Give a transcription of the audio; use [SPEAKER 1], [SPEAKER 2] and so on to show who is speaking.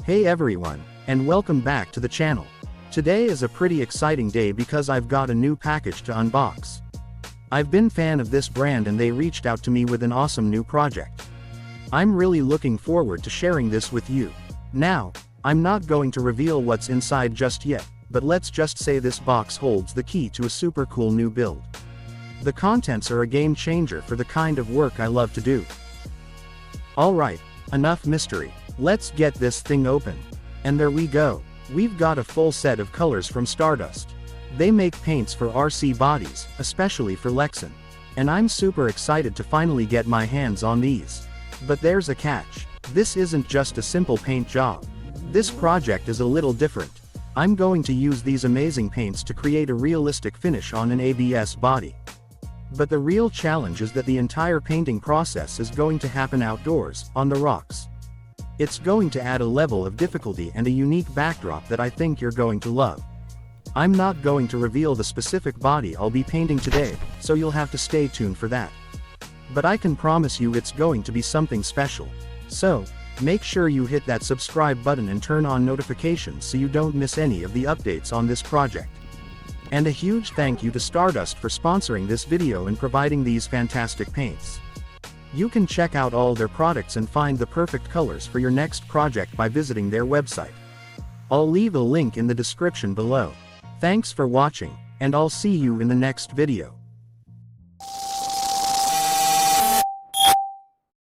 [SPEAKER 1] Hey everyone, and welcome back to the channel. Today is a pretty exciting day because I've got a new package to unbox. I've been a fan of this brand and they reached out to me with an awesome new project. I'm really looking forward to sharing this with you. Now, I'm not going to reveal what's inside just yet, but let's just say this box holds the key to a super cool new build. The contents are a game changer for the kind of work I love to do. Alright, enough mystery. Let's get this thing open. And there we go. We've got a full set of colors from Stardust. They make paints for RC bodies, especially for Lexan. And I'm super excited to finally get my hands on these. But there's a catch. This isn't just a simple paint job. This project is a little different. I'm going to use these amazing paints to create a realistic finish on an ABS body. But the real challenge is that the entire painting process is going to happen outdoors, on the rocks. It's going to add a level of difficulty and a unique backdrop that I think you're going to love. I'm not going to reveal the specific body I'll be painting today, so you'll have to stay tuned for that. But I can promise you it's going to be something special. So, make sure you hit that subscribe button and turn on notifications so you don't miss any of the updates on this project. And a huge thank you to Stardust for sponsoring this video and providing these fantastic paints. You can check out all their products and find the perfect colors for your next project by visiting their website. I'll leave a link in the description below. Thanks for watching, and I'll see you in the next video.